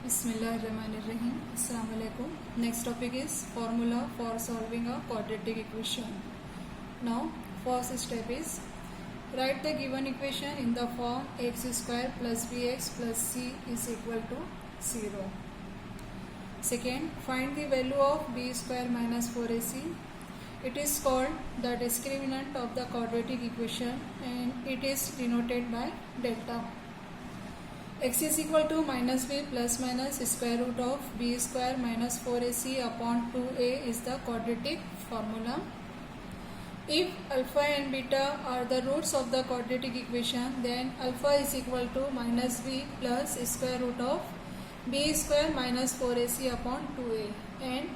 Bismillahirrahmanirrahim. Assalamu alaikum. Next topic is formula for solving a quadratic equation. Now, first step is write the given equation in the form x square plus bx plus c is equal to 0. Second, find the value of b square minus 4ac. It is called the discriminant of the quadratic equation and it is denoted by delta. X is equal to minus b plus minus square root of b square minus 4ac upon 2a is the quadratic formula. If alpha and beta are the roots of the quadratic equation, then alpha is equal to minus b plus square root of b square minus 4ac upon 2a and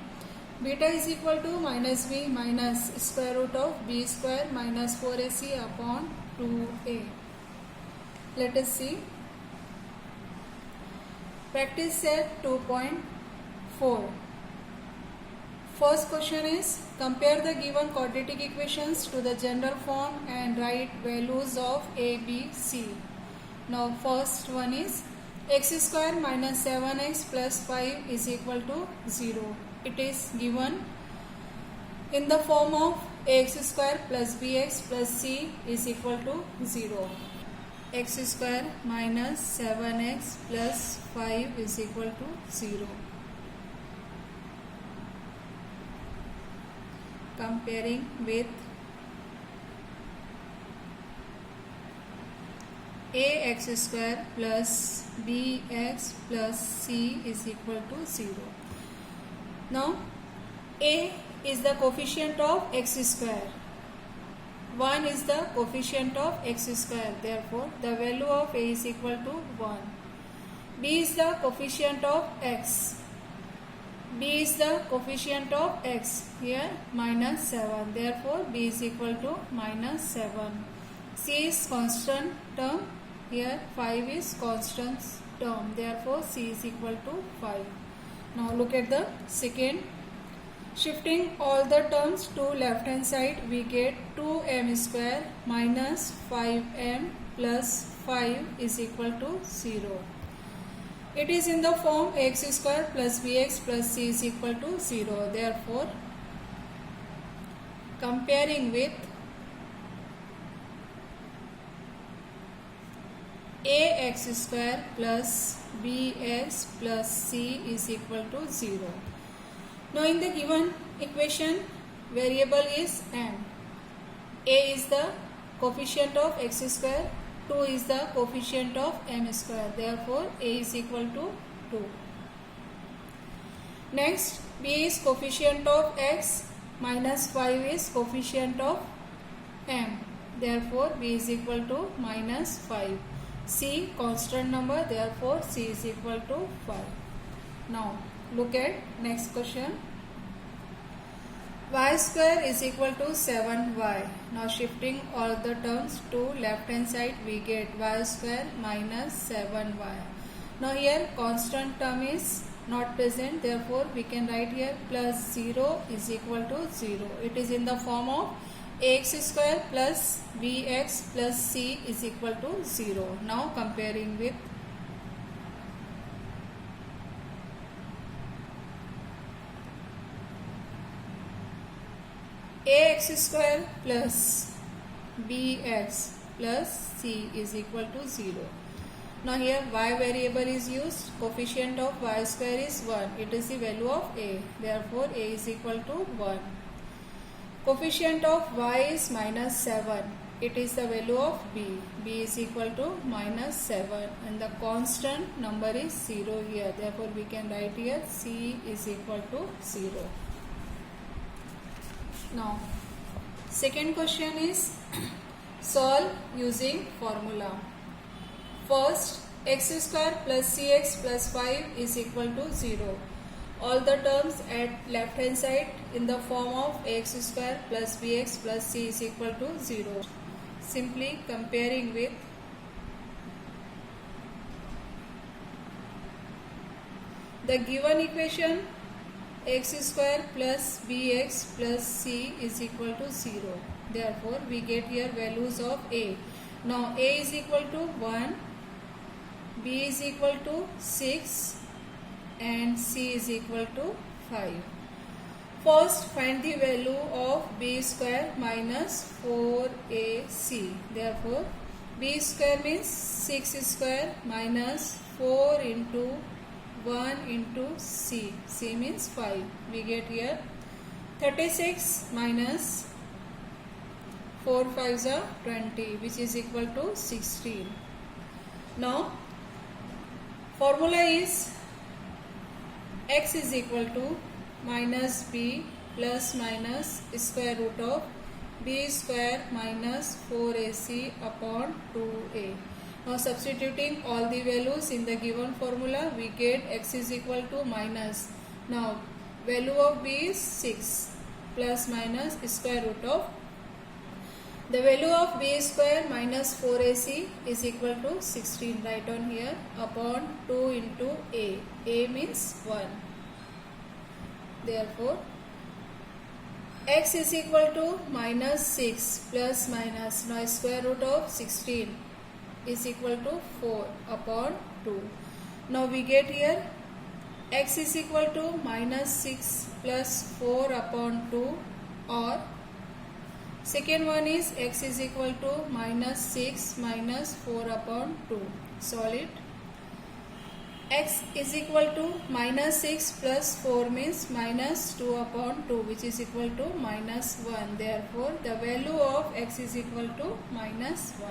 beta is equal to minus b minus square root of b square minus 4ac upon 2a. Let us see. Practice set 2.4. First question is compare the given quadratic equations to the general form and write values of a, b, c. Now first one is x square minus 7x plus 5 is equal to 0. It is given in the form of ax square plus bx plus c is equal to 0. X square minus 7x plus 5 is equal to 0. Comparing with ax square plus bx plus c is equal to 0. Now a is the coefficient of x square. 1 is the coefficient of x square, therefore the value of a is equal to 1. B is the coefficient of x. B is the coefficient of x, here minus 7, therefore B is equal to minus 7. C is constant term, here 5 is constant term, therefore C is equal to 5. Now look at the second. Shifting all the terms to left hand side, we get 2m square minus 5m plus 5 is equal to 0. It is in the form x square plus bx plus c is equal to 0. Therefore, comparing with ax square plus bx plus c is equal to 0. Now in the given equation, variable is m. A is the coefficient of x square, 2 is the coefficient of m square. Therefore, a is equal to 2. Next, b is coefficient of x, minus 5 is coefficient of m. Therefore, b is equal to minus 5. C constant number, therefore c is equal to 5. Now, look at next question. Y square is equal to 7y. Now shifting all the terms to left hand side, we get y square minus 7y. Now here constant term is not present, therefore we can write here plus 0 is equal to 0. It is in the form of ax square plus bx plus c is equal to 0. Now comparing with ax square plus bx plus c is equal to 0. Now here y variable is used. Coefficient of y square is 1. It is the value of a. Therefore a is equal to 1. Coefficient of y is minus 7. It is the value of b. b is equal to minus 7 and the constant number is 0 here. Therefore we can write here c is equal to 0. Now, second question is solve using formula. First, x square plus cx plus 5 is equal to 0. All the terms at left hand side in the form of x square plus bx plus c is equal to 0. Simply comparing with the given equation, x square plus bx plus c is equal to 0. Therefore, we get here values of a. Now, a is equal to 1, b is equal to 6, and c is equal to 5. First, find the value of b square minus 4ac. Therefore, b square means 6 square minus 4 into 1 into c. c means 5. We get here 36 minus 4 5s are 20, which is equal to 16. Now, formula is x is equal to minus b plus minus square root of b square minus 4ac upon 2a. Now, substituting all the values in the given formula, we get x is equal to minus. Now, value of b is 6 plus minus square root of the value of b square minus 4ac is equal to 16. Write on here upon 2 into a. a means 1. Therefore, x is equal to minus 6 plus minus, now square root of 16 is equal to 4 upon 2. Now we get here x is equal to minus 6 plus 4 upon 2, or second one is x is equal to minus 6 minus 4 upon 2. Solve it. X is equal to minus 6 plus 4 means minus 2 upon 2, which is equal to minus 1. Therefore, the value of x is equal to minus 1.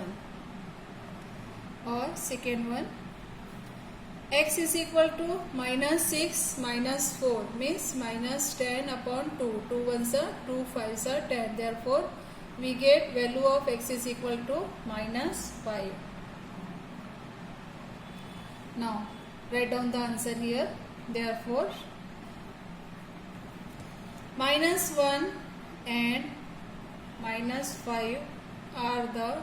Or second one, x is equal to minus 6 minus 4 means minus 10 upon 2. 2 ones are 2 5s are 10. Therefore, we get value of x is equal to minus 5. Now, write down the answer here. Therefore, minus 1 and minus 5 are the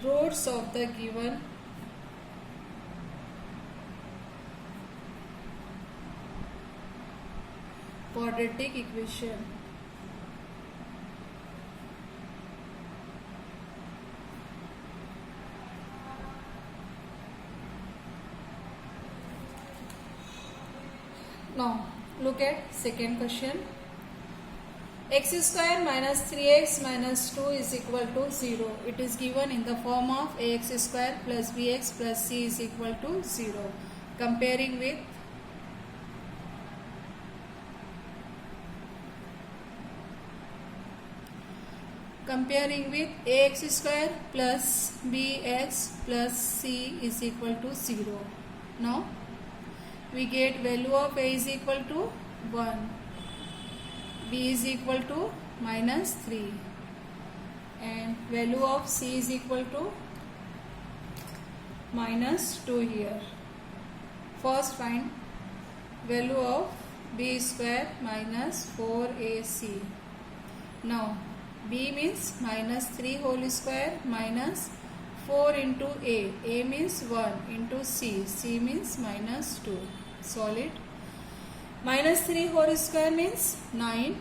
roots of the given quadratic equation. Now, look at second question. X square minus 3x minus 2 is equal to 0. It is given in the form of ax square plus bx plus c is equal to 0. Comparing with ax square plus bx plus c is equal to 0. Now, we get value of a is equal to 1, b is equal to minus 3, and value of c is equal to minus 2 here. First, find value of b square minus 4ac. Now, b means minus 3 whole square minus 4 into a means 1 into c means minus 2. Solve it. Minus 3 whole square means 9.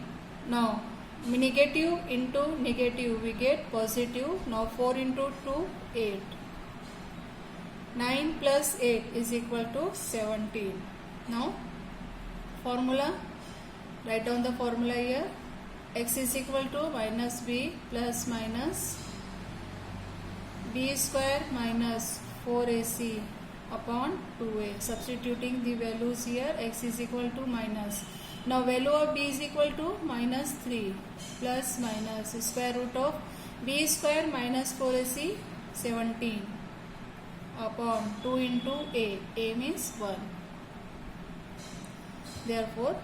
Now, negative into negative we get positive. Now, 4 into 2, 8. 9 plus 8 is equal to 17. Now, formula, write down the formula here. X is equal to minus b plus minus b square minus 4ac upon 2a. Substituting the values here, x is equal to minus. Now, value of b is equal to minus 3 plus minus square root of b square minus 4ac 17 upon 2 into a means 1. Therefore,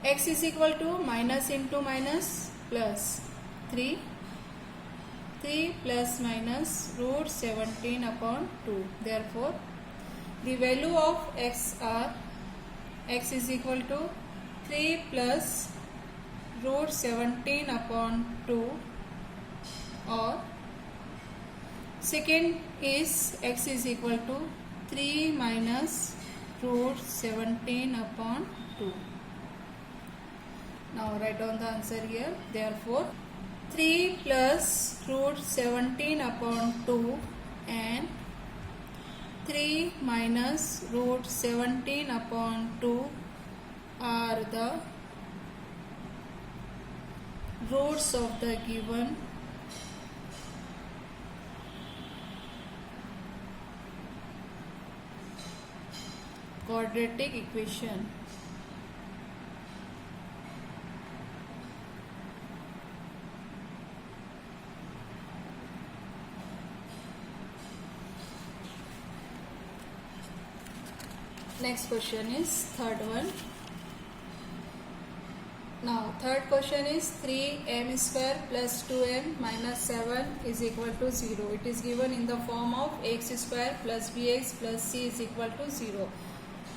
x is equal to minus into minus plus 3 plus minus root 17 upon 2. Therefore, the value of x are x is equal to 3 plus root 17 upon 2, or second is x is equal to 3 minus root 17 upon 2. Now, write down the answer here. Therefore, 3 plus root 17 upon 2 and 3 minus root 17 upon 2 are the roots of the given quadratic equation. Next question is third one. Now third question is 3m square plus 2m minus 7 is equal to 0. It is given in the form of x square plus bx plus c is equal to 0.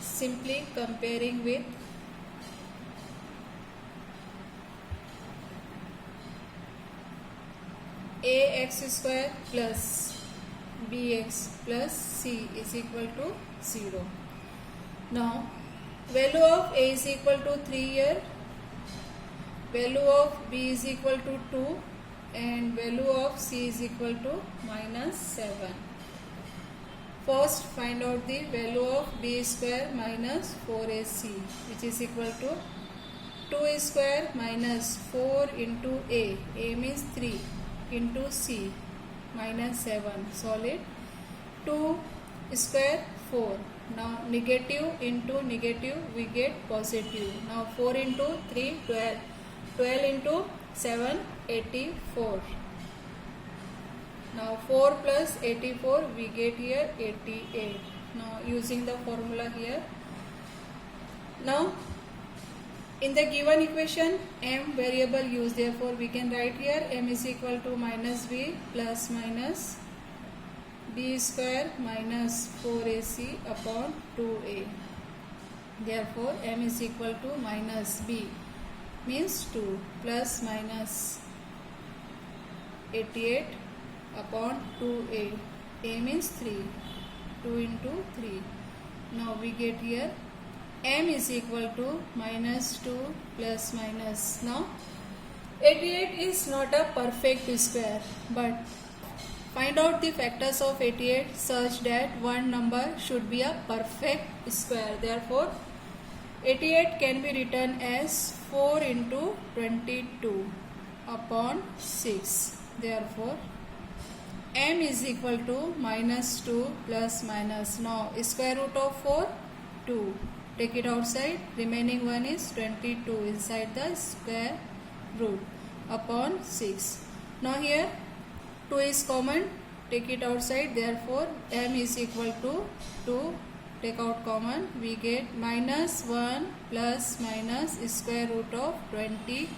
Simply comparing with ax square plus bx plus c is equal to 0. Now value of a is equal to 3 here, value of b is equal to 2 and value of c is equal to minus 7. First find out the value of b square minus 4ac, which is equal to 2 square minus 4 into a means 3 into c minus 7, solid. 2 square 4. Now negative into negative we get positive. Now 4 into 3 12. 12 into 7 84. Now 4 plus 84 we get here 88. Now using the formula here. Now in the given equation m variable used, therefore we can write here m is equal to minus b plus minus b square minus 4ac upon 2a. Therefore m is equal to minus b means 2 plus minus 88 upon 2a. A means 3. 2 into 3. Now we get here m is equal to minus 2 plus minus. Now 88 is not a perfect square, but find out the factors of 88 such that one number should be a perfect square. Therefore 88 can be written as 4 into 22 upon 6. Therefore m is equal to minus 2 plus minus. Now square root of 4 2. Take it outside. Remaining one is 22 inside the square root upon 6. Now here 2 is common. Take it outside. Therefore m is equal to 2. Take out common. We get minus 1 plus minus square root of 20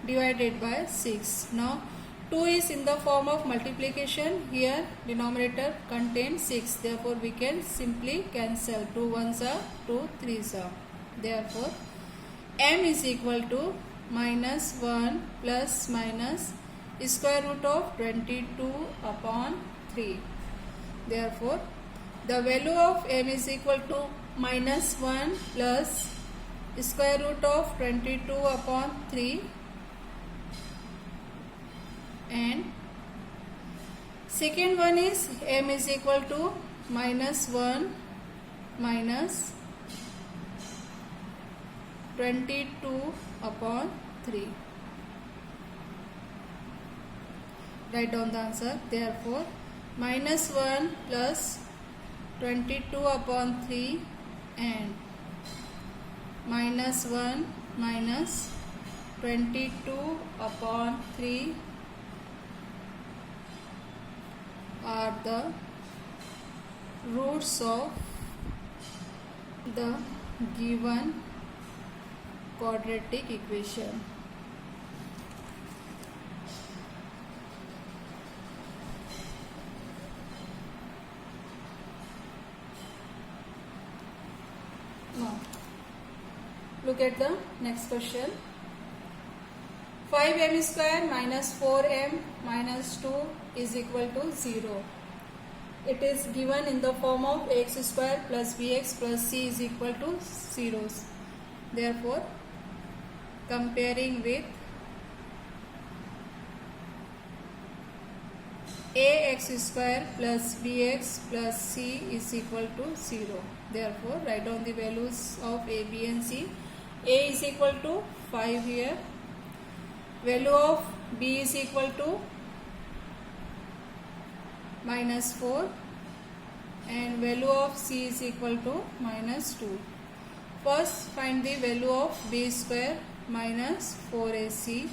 divided by 6. Now 2 is in the form of multiplication. Here denominator contains 6. Therefore we can simply cancel. 2 ones are 2 threes are. Therefore m is equal to minus 1 plus minus square root of 22 upon 3. Therefore the value of m is equal to minus 1 plus square root of 22 upon 3, and second one is m is equal to minus 1 minus 22 upon 3. Write down the answer. Therefore minus 1 plus 22 upon 3 and minus 1 minus 22 upon 3 are the roots of the given quadratic equation. Now look at the next question. 5m square minus 4m minus 2 is equal to 0. It is given in the form of x square plus bx plus c is equal to 0. Therefore comparing with ax square plus bx plus c is equal to 0. Therefore, write down the values of a, b and c. A is equal to 5 here. Value of b is equal to minus 4 and value of c is equal to minus 2. First, find the value of b square minus 4ac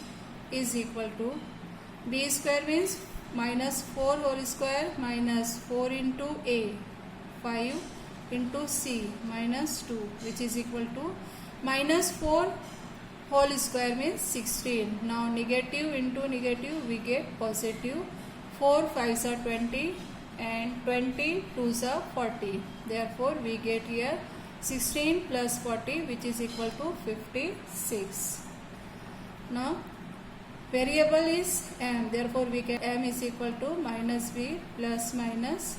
is equal to, b square means minus 4 whole square minus 4 into a, 5 into c minus 2, which is equal to minus 4 whole square means 16. Now negative into negative we get positive. 4 5s are 20 and 20 2s are 40. Therefore we get here 16 plus 40, which is equal to 56. Now variable is m, therefore we get m is equal to minus b plus minus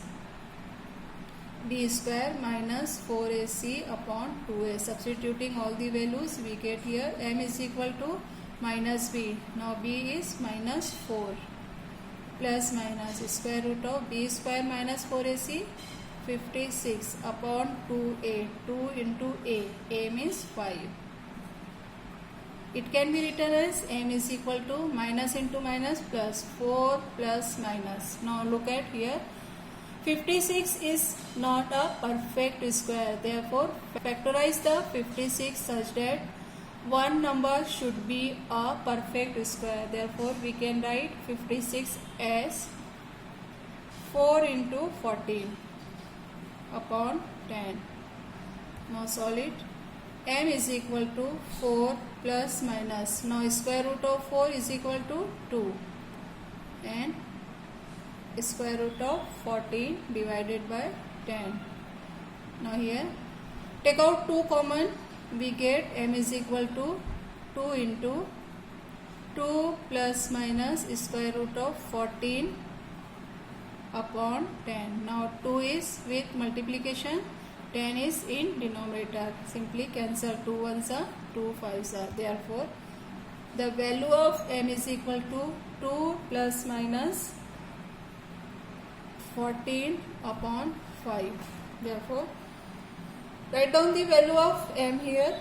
b square minus 4ac upon 2a. Substituting all the values we get here m is equal to minus b. Now b is minus 4 plus minus square root of b square minus 4ac, 56 upon 2a. 2 into a means 5. It can be written as m is equal to minus into minus plus 4 plus minus. Now look at here. 56 is not a perfect square. Therefore, factorize the 56 such that one number should be a perfect square. Therefore, we can write 56 as 4 into 14 upon 10. Now solve it. M is equal to 4 plus minus. Now square root of 4 is equal to 2 and square root of 14 divided by 10. Now here take out 2 common. We get m is equal to 2 into 2 plus minus square root of 14 upon 10. Now 2 is with multiplication, 10 is in denominator. Simply cancel 2 ones are 2 5s are. Therefore, the value of m is equal to 2 plus minus 14 upon 5. Therefore, write down the value of m here.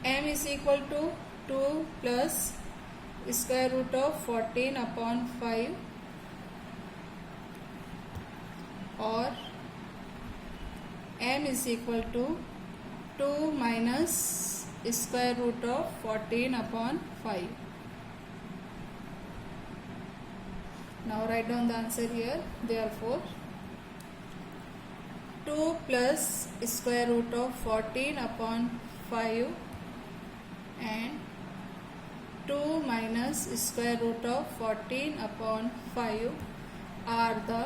M is equal to 2 plus square root of 14 upon 5 or m is equal to 2 minus square root of 14 upon 5. Now write down the answer here. Therefore, 2 plus square root of 14 upon 5 and 2 minus square root of 14 upon 5 are the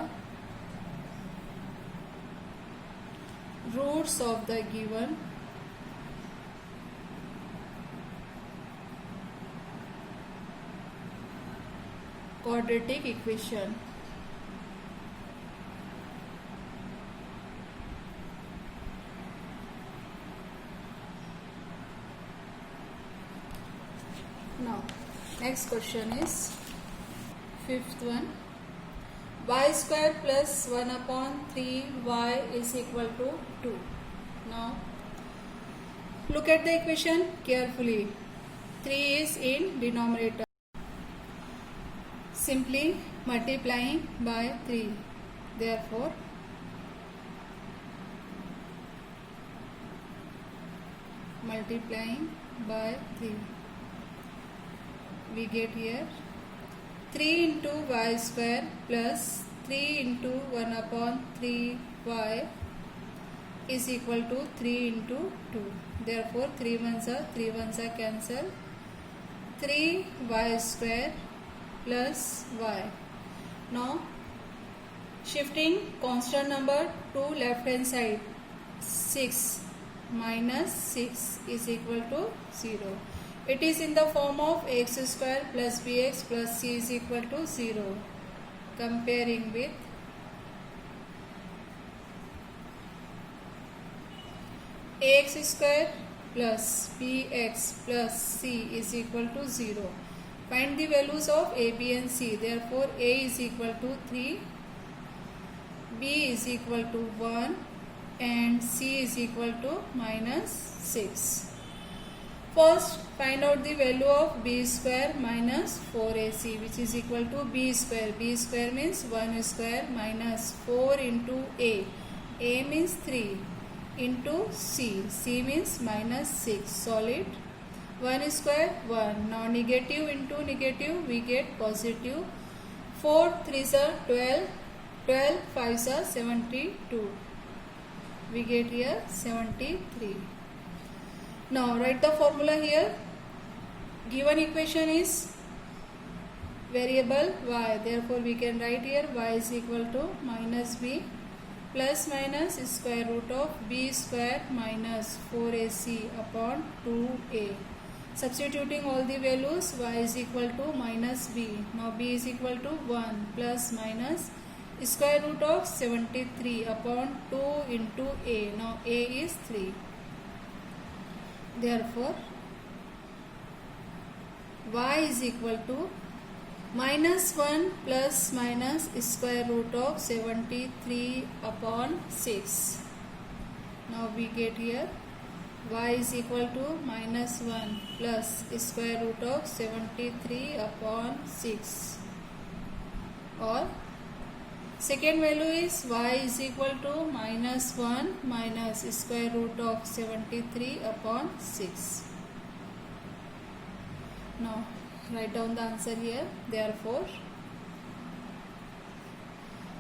roots of the given quadratic equation. Now, next question is fifth one. Y square plus 1 upon 3y is equal to 2. Now, look at the equation carefully. 3 is in denominator. Simply multiplying by 3. Therefore, multiplying by 3. We get here 3 into y square plus 3 into 1 upon 3y is equal to 3 into 2. Therefore, 3 ones are cancel. 3y square plus y. Now, shifting constant number to left hand side, 6 minus 6 is equal to 0. It is in the form of x square plus bx plus c is equal to 0. Comparing with ax square plus bx plus c is equal to 0. Find the values of A, B and C. Therefore, A is equal to 3, B is equal to 1 and C is equal to minus 6. First, find out the value of B square minus 4AC, which is equal to B square. B square means 1 square minus 4 into A. A means 3 into C. C means minus 6. Solid. 1 square 1. Now negative into negative we get positive. 4 3s are 12. 12 5s are 72. We get here 73. Now write the formula here. Given equation is variable y. Therefore we can write here y is equal to minus b plus minus square root of b square minus 4ac upon 2a. Substituting all the values, y is equal to minus b. Now b is equal to 1 plus minus square root of 73 upon 2 into a. Now a is 3. Therefore, y is equal to minus 1 plus minus square root of 73 upon 6. Now we get here y is equal to minus 1 plus square root of 73 upon 6. Or second value is y is equal to minus 1 minus square root of 73 upon 6. Now write down the answer here. Therefore,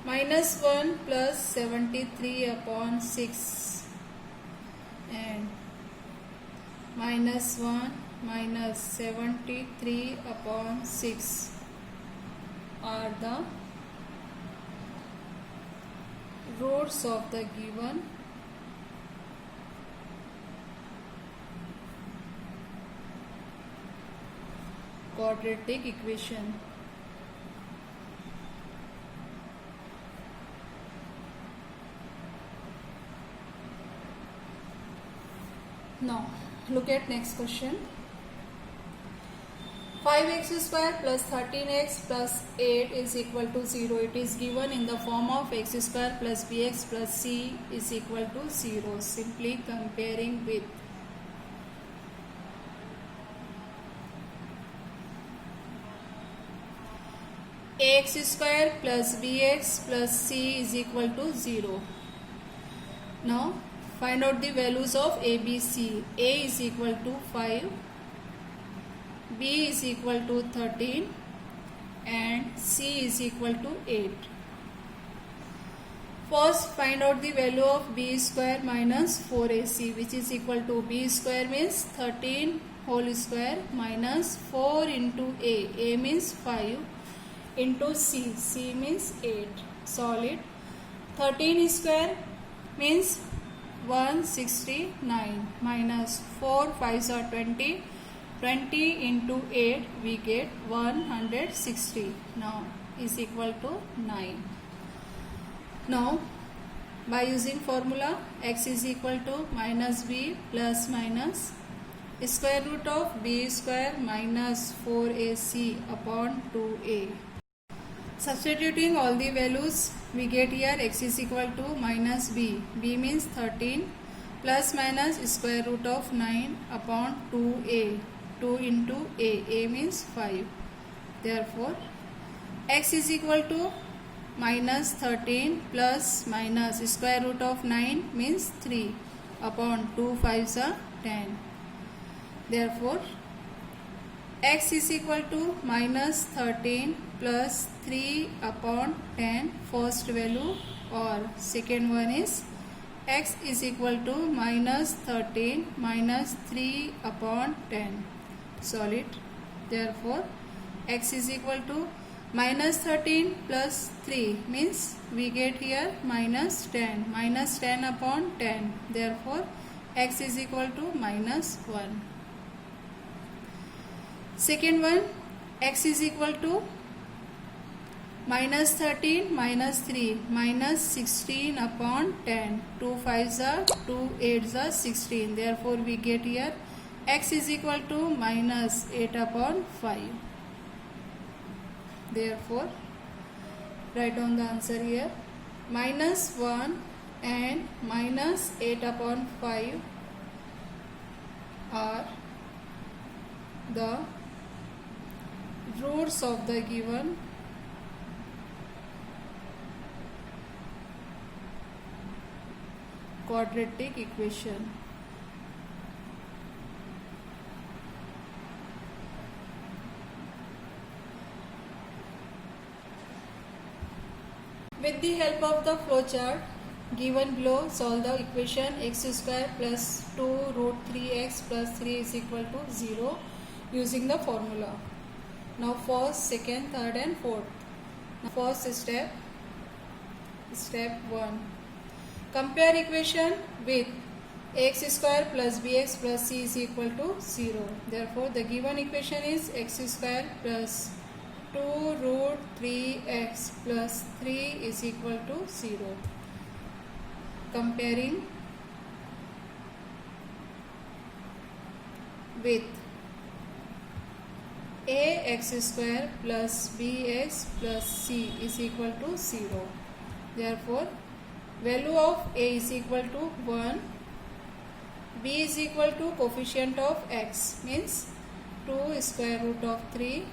minus 1 plus 73 upon 6 and minus 1 minus 73 upon 6 are the roots of the given quadratic equation. Now look at next question. 5x square plus 13x plus 8 is equal to 0. It is given in the form of x square plus bx plus c is equal to 0. Simply comparing with ax square plus bx plus c is equal to 0. Now find out the values of a, b, c. A is equal to 5, b is equal to 13 and c is equal to 8. First find out the value of b square minus 4ac, which is equal to b square means 13 whole square minus 4 into a means 5 into c means 8. Solid. 13 square means 169 minus 4 5s are 20. 20 into 8 we get 160. Now is equal to 9. Now by using formula x is equal to minus b plus minus square root of b square minus 4ac upon 2a. Substituting all the values we get here x is equal to minus b. B means 13 plus minus square root of 9 upon 2a. 2 into a means 5. Therefore, x is equal to minus 13 plus minus square root of 9 means 3 upon 2 5s are 10. Therefore, x is equal to minus 13 plus 3 upon 10 first value, or second one is x is equal to minus 13 minus 3 upon 10. Solid. Therefore, x is equal to minus 13 plus 3 means we get here minus 10. Minus 10 upon 10. Therefore, x is equal to minus 1. Second one, x is equal to minus 13 minus 3 minus 16 upon 10. 2 5s are 2 8s are 16. Therefore, we get here x is equal to minus 8 upon 5. Therefore, write down the answer here. -1 and -8 upon 5 are the roots of the given quadratic equation. With the help of the flowchart given below, solve the equation x square plus 2 root 3x plus 3 is equal to 0 using the formula. Now first, second, third and fourth. Now first step 1. Compare equation with x square plus bx plus c is equal to 0. Therefore, the given equation is x square plus 2 root 3x plus 3 is equal to 0. Comparing with ax square plus bx plus c is equal to 0. Therefore, value of a is equal to 1, b is equal to coefficient of x means 2 square root of 3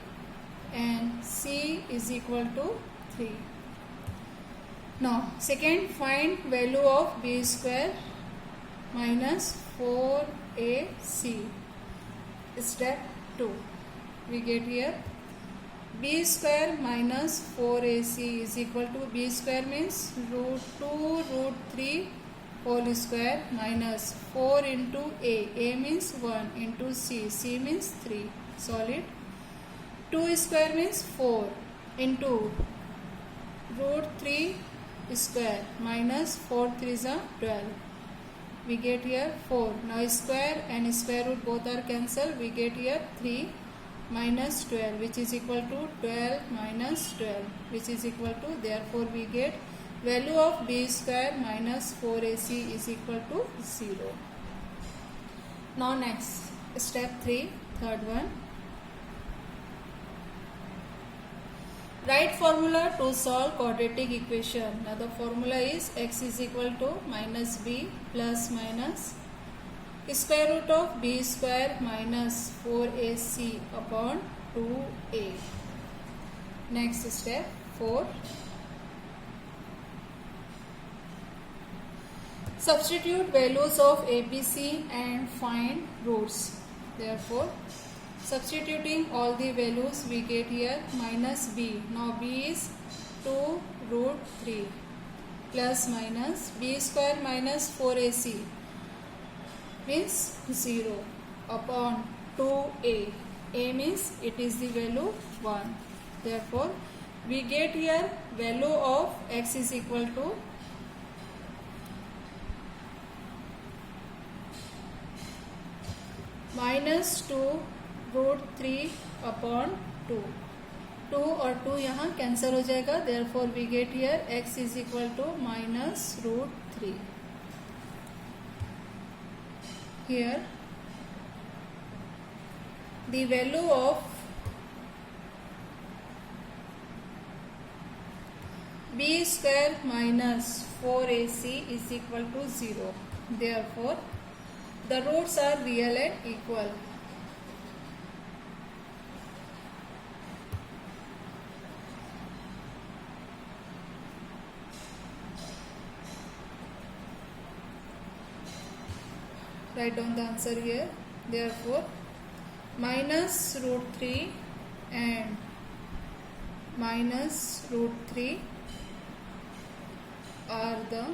and c is equal to 3. Now second, find value of b square minus 4ac. Step 2. We get here b square minus 4ac is equal to b square means root 2 root 3 whole square minus 4 into a means 1 into c means 3. Solve it. 2 square means 4 into root 3 square minus 4 3s are 12. We get here 4. Now square and square root both are cancelled. We get here 3 minus 12 which is equal to 12 minus 12 which is equal to, therefore we get value of b square minus 4ac is equal to 0. Now next, step 3, third one. Write formula to solve quadratic equation. Now the formula is x is equal to minus b plus minus square root of b square minus 4ac upon 2a. Next step 4. Substitute values of a, b, c and find roots. Therefore, substituting all the values we get here minus b. Now b is 2 root 3 plus minus b square minus 4ac means 0 upon 2a. A means it is the value 1. Therefore, we get here value of x is equal to minus 2 root 3 upon 2. 2 और 2 यहाँ cancel हो जाएगा. Therefore, we get here x is equal to minus root 3. Here, the value of b square minus 4ac is equal to 0. Therefore, the roots are real and equal. Write down the answer here. Therefore, minus root 3 and minus root 3 are the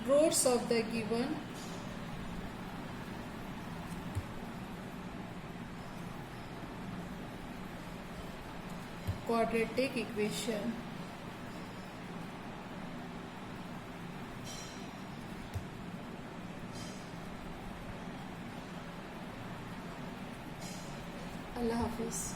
roots of the given quadratic equation. Allah Hafiz.